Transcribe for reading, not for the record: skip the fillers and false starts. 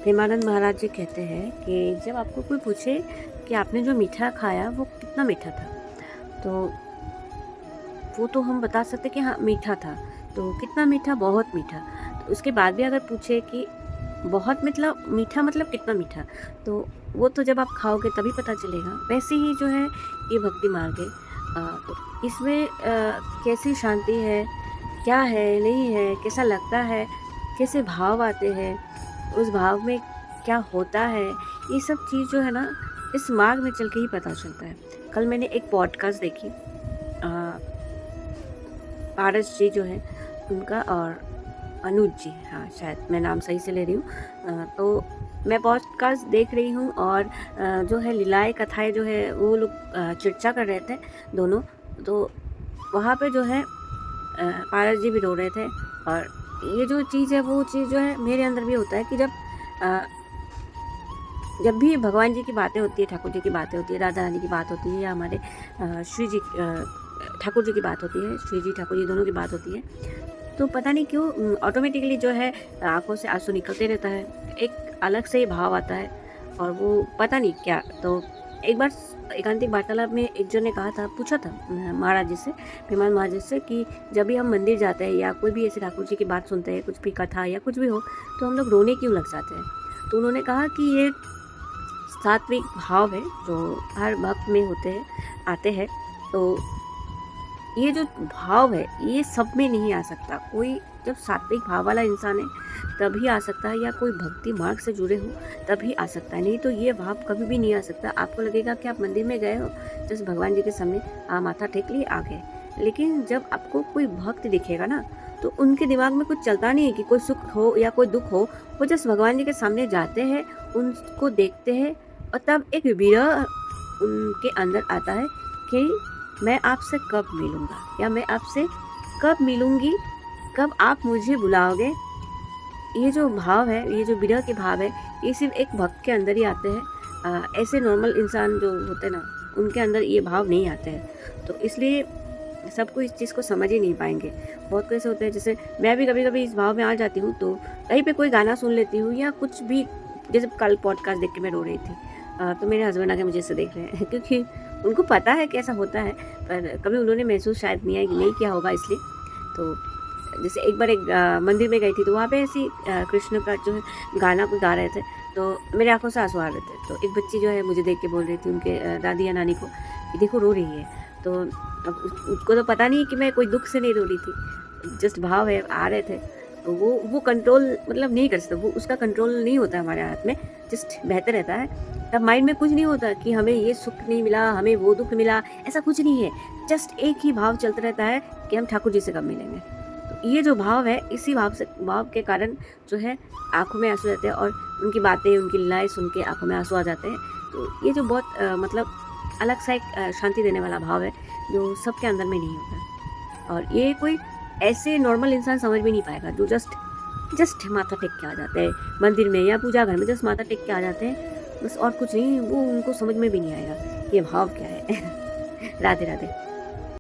प्रेमानंद महाराज जी कहते हैं कि जब आपको कोई पूछे कि आपने जो मीठा खाया वो कितना मीठा था, तो वो तो हम बता सकते कि हाँ मीठा था। तो कितना मीठा? बहुत मीठा। तो उसके बाद भी अगर पूछे कि बहुत मतलब मीठा मतलब कितना मीठा, तो वो तो जब आप खाओगे तभी पता चलेगा। वैसे ही जो है ये भक्ति मार्ग है। तो इसमें कैसी शांति है, क्या है, नहीं है, कैसा लगता है, कैसे भाव आते हैं, उस भाव में क्या होता है, ये सब चीज़ जो है ना इस मार्ग में चल के ही पता चलता है। कल मैंने एक पॉडकास्ट देखी, पारस जी जो है उनका, और अनुज जी, हाँ शायद मैं नाम सही से ले रही हूँ। तो मैं पॉडकास्ट देख रही हूँ और जो है लीलाएँ कथाएँ जो है वो लोग चर्चा कर रहे थे दोनों। तो वहाँ पे जो है पारस जी भी रो रहे थे। और ये जो चीज़ है वो चीज़ जो है मेरे अंदर भी होता है कि अ, जब भी भगवान जी की बातें होती है, ठाकुर जी की बातें होती है, राधा रानी की बात होती है, या हमारे श्री जी ठाकुर जी की बात होती है, श्री जी ठाकुर जी दोनों की बात होती है, तो पता नहीं क्यों ऑटोमेटिकली जो है आँखों से आँसू निकलते रहता है। एक अलग से ही भाव आता है और वो पता नहीं क्या। तो एक बार एकांतिक वार्तालाप में एक जन ने कहा था, पूछा था महाराज जी से, प्रेमानंद महाराज जी से, कि जब भी हम मंदिर जाते हैं या कोई भी ऐसे ठाकुर जी की बात सुनते हैं, कुछ भी कथा या कुछ भी हो, तो हम लोग रोने क्यों लग जाते हैं? तो उन्होंने कहा कि ये सात्विक भाव है जो हर भक्त में होते हैं, आते हैं। तो ये जो भाव है ये सब में नहीं आ सकता। कोई जब सात्विक भाव वाला इंसान है तभी आ सकता है, या कोई भक्ति मार्ग से जुड़े हो तभी आ सकता है, नहीं तो ये भाव कभी भी नहीं आ सकता। आपको लगेगा कि आप मंदिर में गए हो, जस्ट भगवान जी के सामने माथा टेक लिए आ गए, लेकिन जब आपको कोई भक्त दिखेगा ना, तो उनके दिमाग में कुछ चलता नहीं है कि कोई सुख हो या कोई दुख हो। वो जस्ट भगवान जी के सामने जाते हैं, उनको देखते हैं, और तब एक विरह उनके अंदर आता है कि मैं आपसे कब मिलूँगा, या मैं आपसे कब मिलूँगी, कब आप मुझे बुलाओगे। ये जो भाव है, ये जो विरह के भाव है, ये सिर्फ़ एक भक्त के अंदर ही आते हैं। ऐसे नॉर्मल इंसान जो होते हैं ना, उनके अंदर ये भाव नहीं आते हैं। तो इसलिए सबको इस चीज़ को समझ ही नहीं पाएँगे। बहुत को ऐसे होते हैं, जैसे मैं भी कभी-कभी इस भाव में आ जाती हूँ, तो कहीं पे कोई गाना सुन लेती हूँ या कुछ भी। जैसे कल पॉडकास्ट देख के मैं रो रही थी, तो मेरे हस्बैंड आके मुझे ऐसे देख रहे हैं क्योंकि उनको पता है कैसा होता है, पर कभी उन्होंने महसूस शायद नहीं किया होगा इसलिए। तो जैसे एक बार एक मंदिर में गई थी, तो वहाँ पे ऐसी कृष्ण का जो है गाना कोई गा रहे थे, तो मेरे आँखों से आँसू आ रहे थे। तो एक बच्ची जो है मुझे देख के बोल रही थी उनके दादी या नानी को कि देखो रो रही है। तो अब उसको तो पता नहीं कि मैं कोई दुःख से नहीं रो रही थी, जस्ट भाव है आ रहे थे। तो वो कंट्रोल मतलब नहीं कर सकता, वो उसका कंट्रोल नहीं होता हमारे हाथ में, जस्ट बहते रहता है। तब माइंड में कुछ नहीं होता कि हमें ये सुख नहीं मिला, हमें वो दुःख मिला, ऐसा कुछ नहीं है। जस्ट एक ही भाव चलता रहता है कि हम ठाकुर जी से कब मिलेंगे। तो ये जो भाव है, इसी भाव के कारण जो है आँखों में आँसू रहते हैं, और उनकी बातें, उनकी लीलाएँ सुन के आँखों में आँसू आ जाते हैं। तो ये जो बहुत मतलब अलग सा एक शांति देने वाला भाव है, जो सबके अंदर में नहीं होता। और ये कोई ऐसे नॉर्मल इंसान समझ भी नहीं पाएगा, जो जस्ट माथा टेक के आ जाते हैं मंदिर में या पूजा घर में, जस्ट माथा टेक के आ जाते हैं बस, और कुछ नहीं। वो उनको समझ में भी नहीं आएगा ये भाव क्या है। राधे राधे।